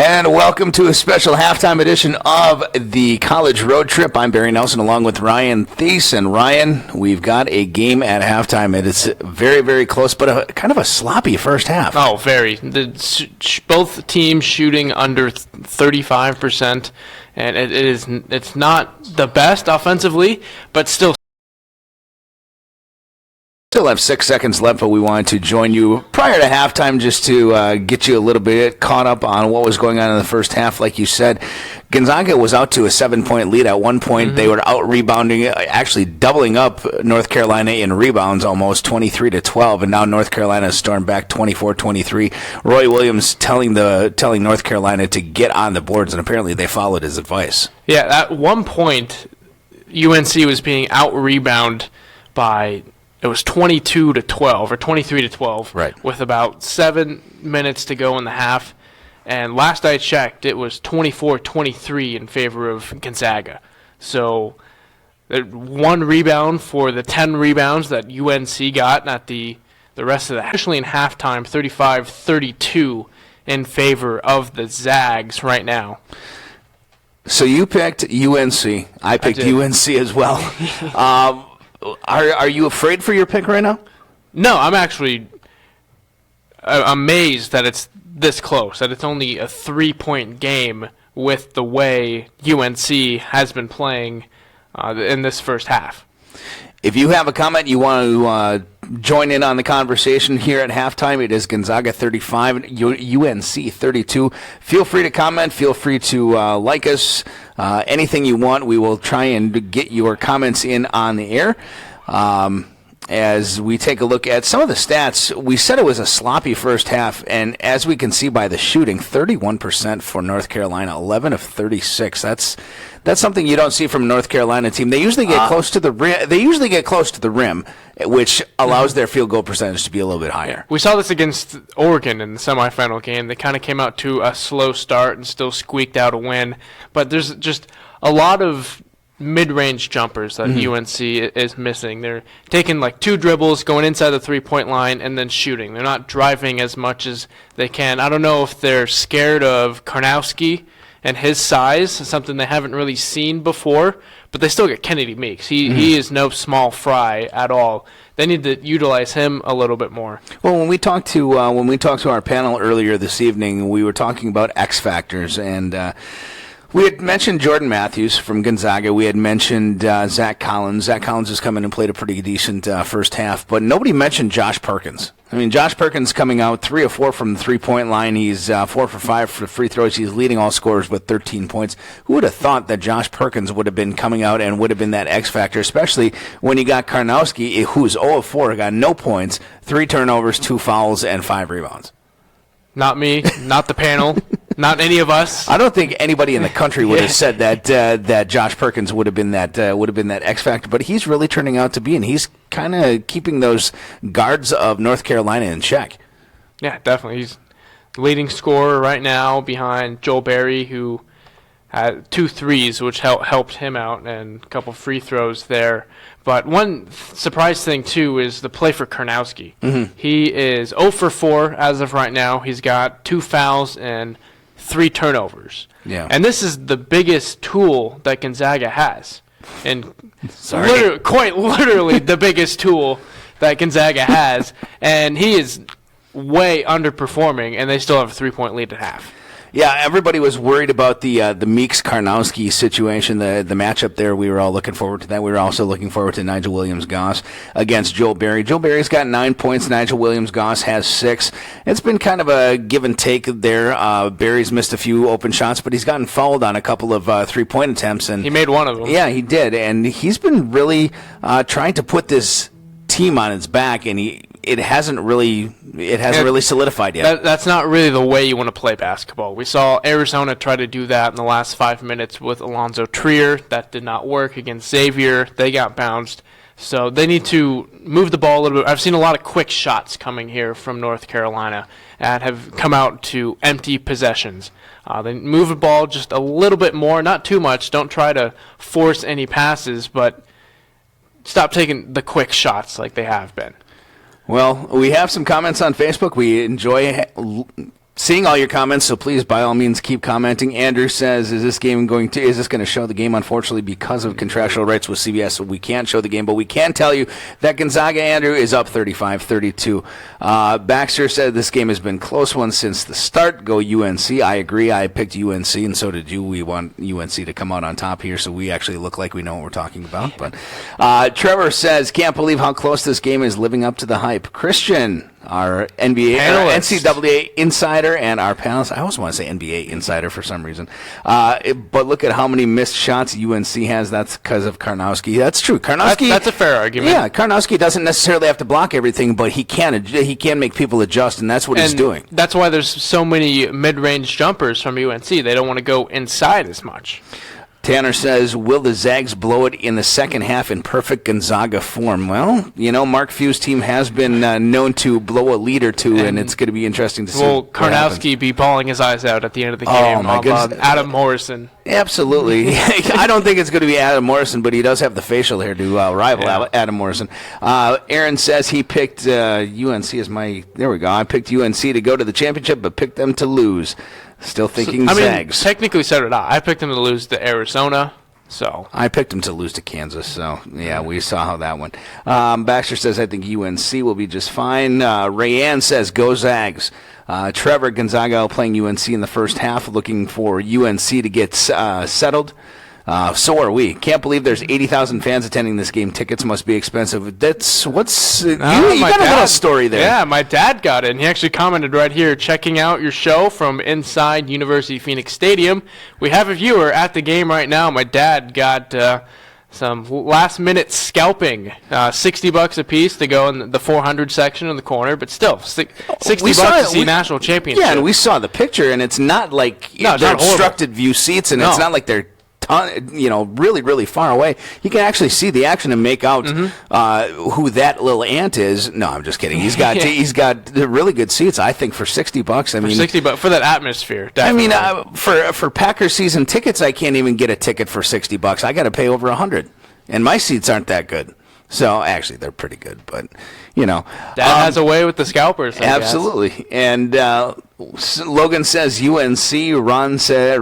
And welcome to a special halftime edition of the College Road Trip. I'm Barry Nelson along with Ryan Thies. And Ryan, we've got a game at halftime. It is very, very close, but kind of a sloppy first half. Oh, very. Both teams shooting under 35%, and it's not the best offensively, but still have 6 seconds left, but we wanted to join you prior to halftime just to get you a little bit caught up on what was going on in the first half. Like you said, Gonzaga was out to a 7-point lead at one point. They were out rebounding, actually doubling up North Carolina in rebounds almost 23-12, and now North Carolina stormed back 24-23. Roy Williams telling North Carolina to get on the boards, and apparently they followed his advice. Yeah, at one point, UNC was being out-rebounded by... It was 22-12 or 23-12, right, with about 7 minutes to go in the half. And last I checked, it was 24-23 in favor of Gonzaga. So one rebound for the 10 rebounds that UNC got at the rest of the actually in halftime, 35-32 in favor of the Zags right now. So you picked UNC. I picked UNC as well. Are you afraid for your pick right now? No, I'm actually amazed that it's this close, that it's only a 3-point game with the way UNC has been playing in this first half. If you have a comment you want to join in on the conversation here at halftime, it is Gonzaga 35, UNC 32. Feel free to comment. Feel free to like us. Anything you want, we will try and get your comments in on the air. As we take a look at some of the stats, we said it was a sloppy first half, and as we can see by the shooting, 31% for North Carolina, 11 of 36. That's something you don't see from a North Carolina team. They usually get close to the rim. Which allows their field goal percentage to be a little bit higher. We saw this against Oregon in the semifinal game. They kind of came out to a slow start and still squeaked out a win. But there's just a lot of mid-range jumpers that UNC is missing. They're taking like 2 dribbles, going inside the 3-point line, and then shooting. They're not driving as much as they can. I don't know if they're scared of Karnowski and his size, something they haven't really seen before, but they still get Kennedy Meeks. He is no small fry at all. They need to utilize him a little bit more. Well, when we talked to our panel earlier this evening, we were talking about X factors, and we had mentioned Jordan Matthews from Gonzaga. We had mentioned Zach Collins. Zach Collins has come in and played a pretty decent first half, but nobody mentioned Josh Perkins. I mean, Josh Perkins coming out 3 of 4 from the 3-point line. He's 4 for 5 for free throws. He's leading all scorers with 13 points. Who would have thought that Josh Perkins would have been coming out and would have been that X factor, especially when you got Karnowski, who's 0 of 4, got no points, 3 turnovers, 2 fouls, and 5 rebounds. Not me, not the panel, not any of us. I don't think anybody in the country would have said that Josh Perkins would have been that X factor, but he's really turning out to be, and he's kind of keeping those guards of North Carolina in check. Yeah, definitely. He's the leading scorer right now behind Joel Berry, who had 2 threes, which helped him out, and a couple free throws there. But one surprise thing, too, is the play for Karnowski. He is 0 for 4 as of right now. He's got 2 fouls and 3 turnovers. Yeah. And this is the biggest tool that Gonzaga has. And quite literally the biggest tool that Gonzaga has. And he is way underperforming, and they still have a 3-point lead at half. Yeah, everybody was worried about the Meeks-Karnowski situation, the matchup there. We were all looking forward to that. We were also looking forward to Nigel Williams-Goss against Joel Berry. Joel Berry's got 9 points. Nigel Williams-Goss has 6. It's been kind of a give and take there. Berry's missed a few open shots, but he's gotten fouled on a couple of 3-point attempts. And he made one of them. Yeah, he did. And he's been really trying to put this team on its back, and it hasn't really solidified yet. That's not really the way you want to play basketball. We saw Arizona try to do that in the last 5 minutes with Alonzo Trier. That did not work against Xavier. They got bounced. So they need to move the ball a little bit. I've seen a lot of quick shots coming here from North Carolina and have come out to empty possessions. They move the ball just a little bit more, not too much. Don't try to force any passes, but stop taking the quick shots like they have been. Well, we have some comments on Facebook. We enjoy seeing all your comments, so please, by all means, keep commenting. Andrew says, is this going to show the game? Unfortunately, because of contractual rights with CBS, we can't show the game, but we can tell you that Gonzaga, Andrew, is up 35-32. Baxter said this game has been a close one since the start. Go UNC. I agree. I picked UNC, and so did you. We want UNC to come out on top here, so we actually look like we know what we're talking about. But Trevor says, can't believe how close this game is living up to the hype. Christian, our NCAA insider and our panelists. I always want to say NBA insider for some reason. But look at how many missed shots UNC has. That's because of Karnowski. That's true. Karnowski. That's a fair argument. Yeah, Karnowski doesn't necessarily have to block everything, but he can make people adjust, and that's what he's doing. That's why there's so many mid-range jumpers from UNC. They don't want to go inside as much. Tanner says, will the Zags blow it in the second half in perfect Gonzaga form? Well, Mark Few's team has been known to blow a lead or two, and it's going to be interesting to see. Will Karnowski be bawling his eyes out at the end of the game? Oh, my goodness. Adam Morrison. Absolutely. I don't think it's going to be Adam Morrison, but he does have the facial hair to rival Adam Morrison. Aaron says he picked UNC as my... There we go. I picked UNC to go to the championship, but picked them to lose. Still thinking Zags. Technically, so did I. I picked them to lose to Arizona. So I picked them to lose to Kansas. So, yeah, we saw how that went. Baxter says, I think UNC will be just fine. Rayanne says, go Zags. Trevor, Gonzaga playing UNC in the first half, looking for UNC to get settled. So are we. Can't believe there's 80,000 fans attending this game. Tickets must be expensive. You got a little story there. Yeah, my dad got it, and he actually commented right here, checking out your show from inside University of Phoenix Stadium. We have a viewer at the game right now. My dad got some last-minute scalping, $60 a piece to go in the 400 section in the corner, but still, $60 to see national championship. Yeah, and we saw the picture, and it's not like they're obstructed view seats, and it's not like they're really, really far away. You can actually see the action and make out who that little ant is. No, I'm just kidding. He's got really good seats, I think, for $60. I mean, $60 for that atmosphere. Definitely. I mean, for Packers season tickets, I can't even get a ticket for $60. I got to pay over $100, and my seats aren't that good. So actually, they're pretty good, but Dad has a way with the scalpers. Absolutely, and Logan says UNC. Ron says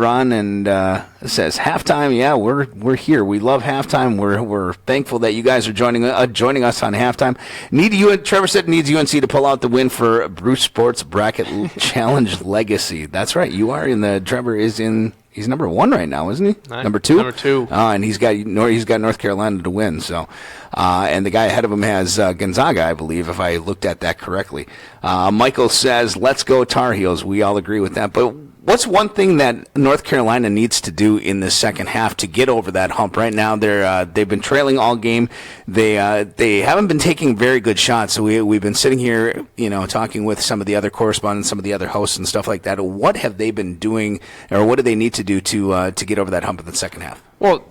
halftime. Yeah, we're here. We love halftime. We're thankful that you guys are joining us on halftime. Trevor said needs UNC to pull out the win for Brew Sports Bracket Challenge Legacy. That's right. You are in the. Trevor is in. He's number 1 right now, isn't he? Number 2? Number 2. And he's got North Carolina to win. So, and the guy ahead of him has Gonzaga, I believe, if I looked at that correctly. Michael says, let's go Tar Heels. We all agree with that. But what's one thing that North Carolina needs to do in the second half to get over that hump? Right now, they've been trailing all game. They haven't been taking very good shots. So we've been sitting here, talking with some of the other correspondents, some of the other hosts and stuff like that. What have they been doing, or what do they need to do to get over that hump in the second half? Well,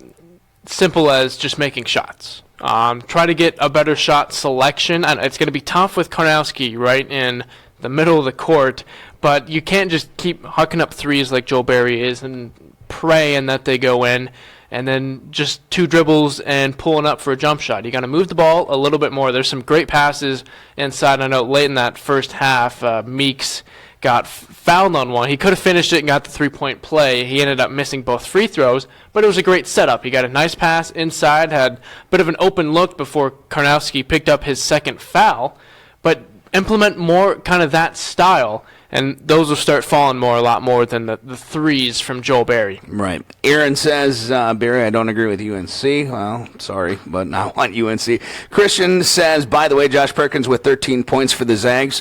simple as just making shots. Try to get a better shot selection. And it's going to be tough with Karnowski right in the middle of the court, but you can't just keep hucking up threes like Joel Berry is and praying that they go in and then just 2 dribbles and pulling up for a jump shot. You got to move the ball a little bit more. There's some great passes inside. I know late in that first half, Meeks got fouled on one. He could have finished it and got the 3-point play. He ended up missing both free throws, but it was a great setup. He got a nice pass inside, had a bit of an open look before Karnowski picked up his second foul, but implement more kind of that style, and those will start falling a lot more than the threes from Joel Berry. Right. Aaron says, Barry, I don't agree with UNC. Well, sorry, but I want UNC. Christian says, by the way, Josh Perkins with 13 points for the Zags.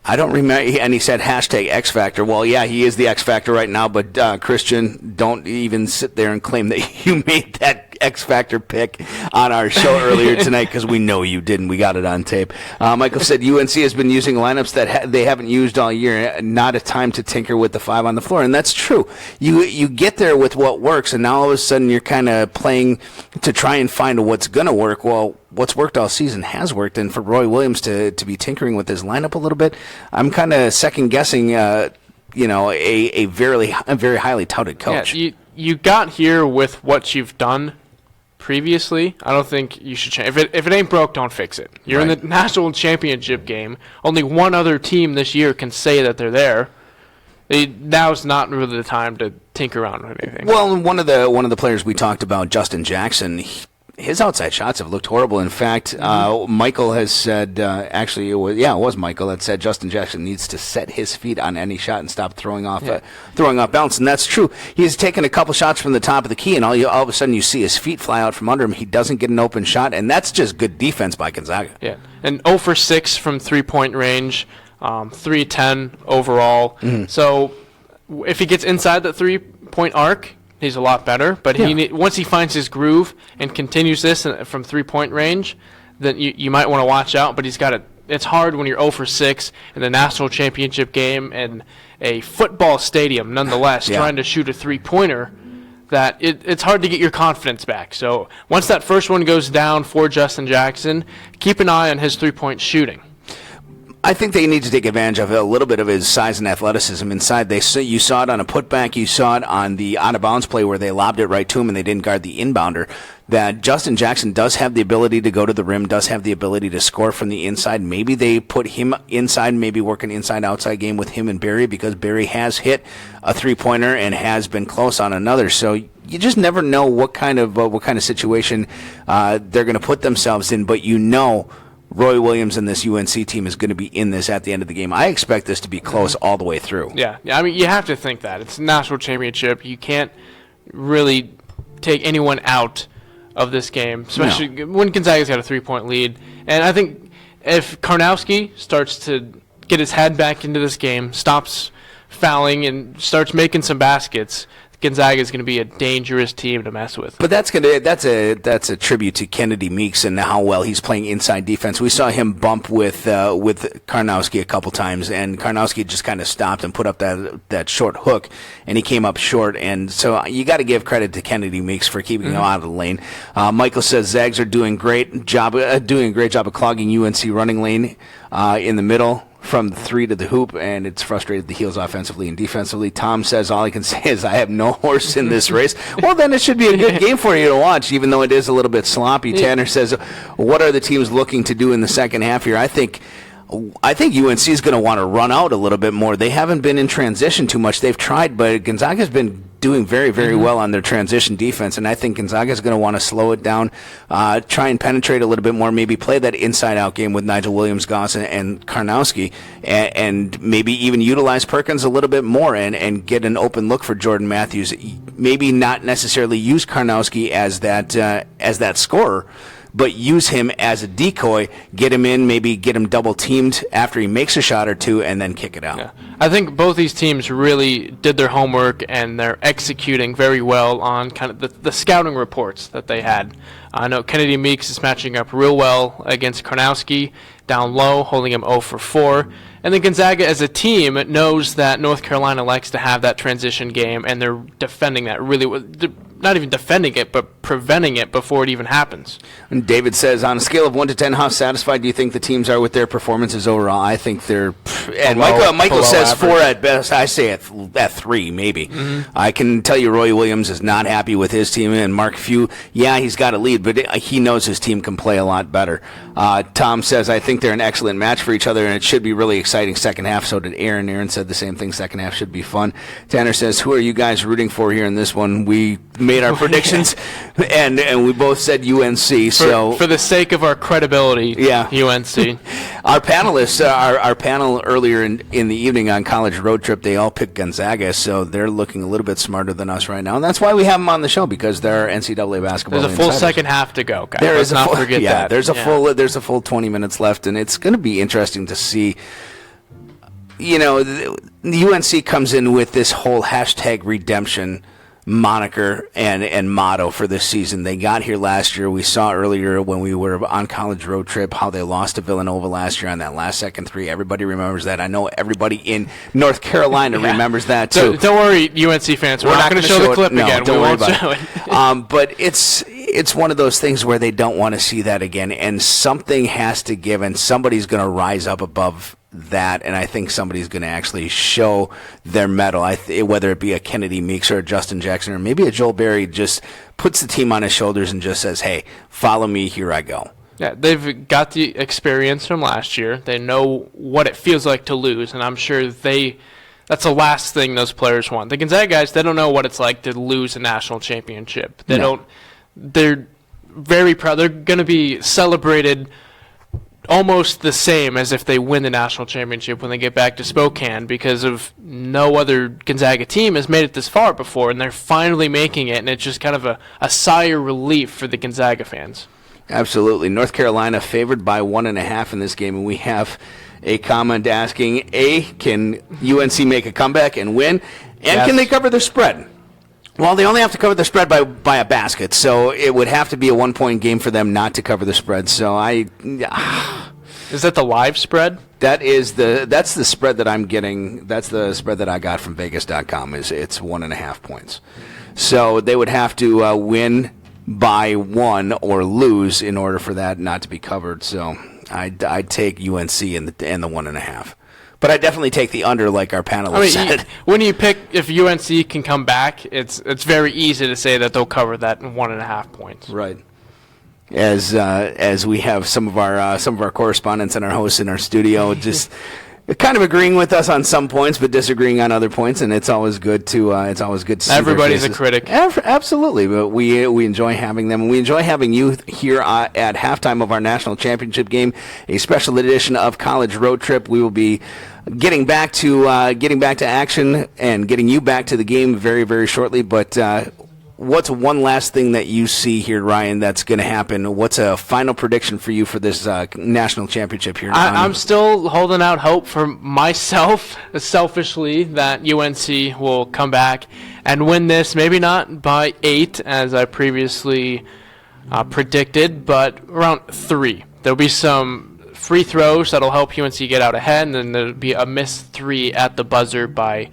I don't remember, and he said hashtag X Factor. Well, yeah, he is the X Factor right now, but Christian, don't even sit there and claim that you made that X Factor pick on our show earlier tonight, because we know you didn't. We got it on tape. Michael said UNC has been using lineups that they haven't used all year. Not a time to tinker with the 5 on the floor, and that's true. You get there with what works, and now all of a sudden you're kind of playing to try and find what's going to work. Well, what's worked all season has worked, and for Roy Williams to be tinkering with his lineup a little bit, I'm kind of second guessing. A very highly touted coach. Yeah, you got here with what you've done previously. I don't think you should change. If it ain't broke, don't fix it. You're right in the national championship game. Only one other team this year can say that they're there. Now's not really the time to tinker around with anything. Well, one of the players we talked about, Justin Jackson, his outside shots have looked horrible. In fact, Michael has said, actually, it was Michael that said Justin Jackson needs to set his feet on any shot and stop throwing off balance. And that's true. He's taken a couple shots from the top of the key, and all of a sudden you see his feet fly out from under him. He doesn't get an open shot, and that's just good defense by Gonzaga. Yeah, and 0 for 6 from three-point range, 3-10 overall. Mm-hmm. So if he gets inside that three-point arc, he's a lot better, but once he finds his groove and continues this from three-point range, then you might want to watch out. But he's got it's hard when you're 0 for 6 in the national championship game in a football stadium, nonetheless, trying to shoot a three-pointer. That it's hard to get your confidence back. So once that first one goes down for Justin Jackson, keep an eye on his three-point shooting. I think they need to take advantage of a little bit of his size and athleticism inside. You saw it on a putback. You saw it on the out-of-bounds play where they lobbed it right to him and they didn't guard the inbounder. That Justin Jackson does have the ability to go to the rim, does have the ability to score from the inside. Maybe they put him inside, maybe work an inside-outside game with him and Barry, because Barry has hit a three-pointer and has been close on another. So you just never know what kind of situation they're going to put themselves in, but Roy Williams and this UNC team is going to be in this at the end of the game. I expect this to be close all the way through. Yeah. I mean, you have to think that. It's a national championship. You can't really take anyone out of this game, especially when Gonzaga's got a 3-point lead. And I think if Karnowski starts to get his head back into this game, stops fouling, and starts making some baskets, Gonzaga is going to be a dangerous team to mess with. But that's a tribute to Kennedy Meeks and how well he's playing inside defense. We saw him bump with Karnowski a couple times, and Karnowski just kind of stopped and put up that short hook, and he came up short. And so you got to give credit to Kennedy Meeks for keeping him out of the lane. Michael says Zags are doing a great job of clogging UNC running lane in the middle, from the three to the hoop, and it's frustrated the Heels offensively and defensively. Tom says, all I can say is I have no horse in this race. Well, then it should be a good game for you to watch, even though it is a little bit sloppy. Tanner says, what are the teams looking to do in the second half here? I think UNC is going to want to run out a little bit more. They haven't been in transition too much. They've tried, but Gonzaga's been doing very, very well on their transition defense, and I think Gonzaga's going to want to slow it down, try and penetrate a little bit more, maybe play that inside-out game with Nigel Williams-Goss and Karnowski, and maybe even utilize Perkins a little bit more and get an open look for Jordan Matthews. Maybe not necessarily use Karnowski as that scorer, but use him as a decoy, get him in, maybe get him double-teamed after he makes a shot or two, and then kick it out. Yeah. I think both these teams really did their homework, and they're executing very well on kind of the scouting reports that they had. I know Kennedy Meeks is matching up real well against Karnowski, down low, holding him 0 for 4. And then Gonzaga as a team knows that North Carolina likes to have that transition game, and they're defending that really well. They're not even defending it, but preventing it before it even happens. And David says, on a scale of 1 to 10, how satisfied do you think the teams are with their performances overall? I think they're... And Michael says average. 4 at best. I say at 3, maybe. Mm-hmm. I can tell you Roy Williams is not happy with his team, and Mark Few, he's got a lead, but he knows his team can play a lot better. Tom says, I think they're an excellent match for each other, and it should be really exciting second half. So did Aaron. Aaron said the same thing. Second half should be fun. Tanner says, who are you guys rooting for here in this one? We made our predictions, and we both said UNC. So for the sake of our credibility, UNC. Our panelists, our panel earlier in the evening on College Road Trip, they all picked Gonzaga, so they're looking a little bit smarter than us right now, and that's why we have them on the show, because they're NCAA basketball. There's a full second half to go, guys. Let's not forget that. There's a full 20 minutes left, and it's going to be interesting to see. The UNC comes in with this whole #redemption moniker and motto for this season. They got here last year. We saw earlier when we were on College Road Trip how they lost to Villanova last year on that last second three. Everybody remembers that. I know everybody in North Carolina remembers that too. Don't worry, UNC fans. We're not going to show the clip again. Don't worry about it. But it's one of those things where they don't want to see that again, and something has to give, and somebody's going to rise up above that, and I think somebody's going to actually show their mettle. Whether it be a Kennedy Meeks or a Justin Jackson or maybe a Joel Berry, just puts the team on his shoulders and just says, hey, follow me, here I go. Yeah, they've got the experience from last year. They know what it feels like to lose, and I'm sure they That's the last thing those players want. The Gonzaga guys, they don't know what it's like to lose a national championship. They're very proud. They're going to be celebrated almost the same as if they win the national championship when they get back to Spokane, because of no other Gonzaga team has made it this far before, and they're finally making it, and it's just kind of a sigh of relief for the Gonzaga fans. Absolutely. North Carolina favored by 1.5 in this game, and we have a comment asking, can UNC make a comeback and win? And Can they cover the spread? Well, they only have to cover the spread by a basket, so it would have to be a 1-point game for them not to cover the spread. So Is that the live spread? That's the spread that I'm getting. That's the spread that I got from Vegas.com. It's 1.5 points. So they would have to win by 1 or lose in order for that not to be covered. So I'd take UNC and the 1.5. But I definitely take the under, like our panelists said. When you pick if UNC can come back, it's very easy to say that they'll cover that in 1.5 points. Right. As we have some of our correspondents and our hosts in our studio just kind of agreeing with us on some points, but disagreeing on other points, and it's always good to see everybody's a critic. Absolutely, but we enjoy having them, and we enjoy having you here at halftime of our national championship game, a special edition of College Road Trip. We will be getting back to action and getting you back to the game very, very shortly. But what's one last thing that you see here, Ryan, that's going to happen? What's a final prediction for you for this national championship here? I'm still holding out hope for myself, selfishly, that UNC will come back and win this. Maybe not by 8, as I previously predicted, but around 3. There'll be some free throws that'll help UNC get out ahead, and then there'll be a missed 3 at the buzzer by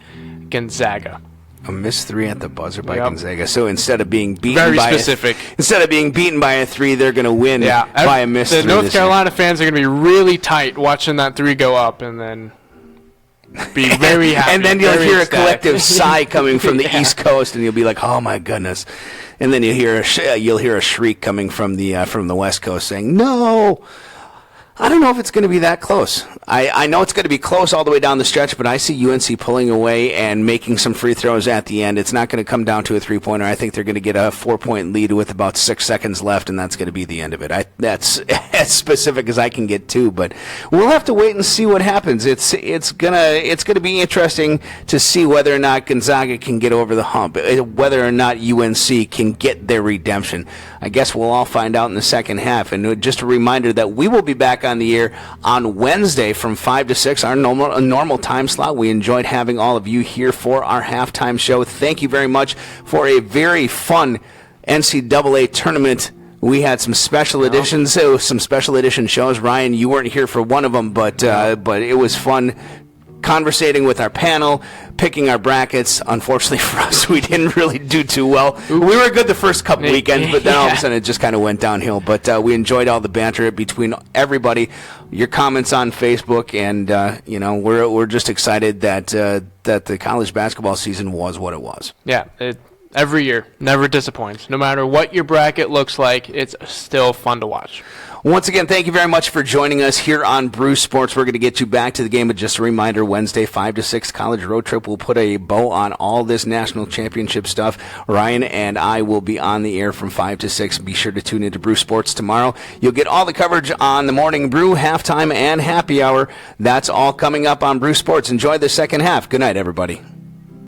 Gonzaga. A missed 3 at the buzzer by Gonzaga. So instead of being beaten instead of being beaten by a 3, they're going to win by a missed 3. The North Carolina fans are going to be really tight watching that 3 go up, and then be very happy. And then you'll hear a collective sigh coming from the East Coast, and you'll be like, "Oh my goodness!" And then you'll hear a shriek coming from the West Coast saying, "No." I don't know if it's going to be that close. I know it's going to be close all the way down the stretch, but I see UNC pulling away and making some free throws at the end. It's not going to come down to a 3-pointer. I think they're going to get a 4-point lead with about 6 seconds left, and that's going to be the end of it. That's as specific as I can get to, but we'll have to wait and see what happens. It's gonna be interesting to see whether or not Gonzaga can get over the hump, whether or not UNC can get their redemption. I guess we'll all find out in the second half. And just a reminder that we will be back on the air on Wednesday from 5 to 6, our normal time slot. We enjoyed having all of you here for our halftime show. Thank you very much for a very fun NCAA tournament. We had some special editions, some special edition shows. Ryan, you weren't here for one of them, but it was fun conversating with our panel, picking our brackets. Unfortunately for us, we didn't really do too well. We were good the first couple weekends, but then all of a sudden it just kind of went downhill. But we enjoyed all the banter between everybody, your comments on Facebook, and we're just excited that the college basketball season was what it was. Yeah, every year, never disappoints. No matter what your bracket looks like, it's still fun to watch. Once again, thank you very much for joining us here on Brew Sports. We're going to get you back to the game, but just a reminder, Wednesday, 5 to 6, College Road Trip. We'll put a bow on all this national championship stuff. Ryan and I will be on the air from 5 to 6. Be sure to tune into Brew Sports tomorrow. You'll get all the coverage on the Morning Brew, halftime, and happy hour. That's all coming up on Brew Sports. Enjoy the second half. Good night, everybody.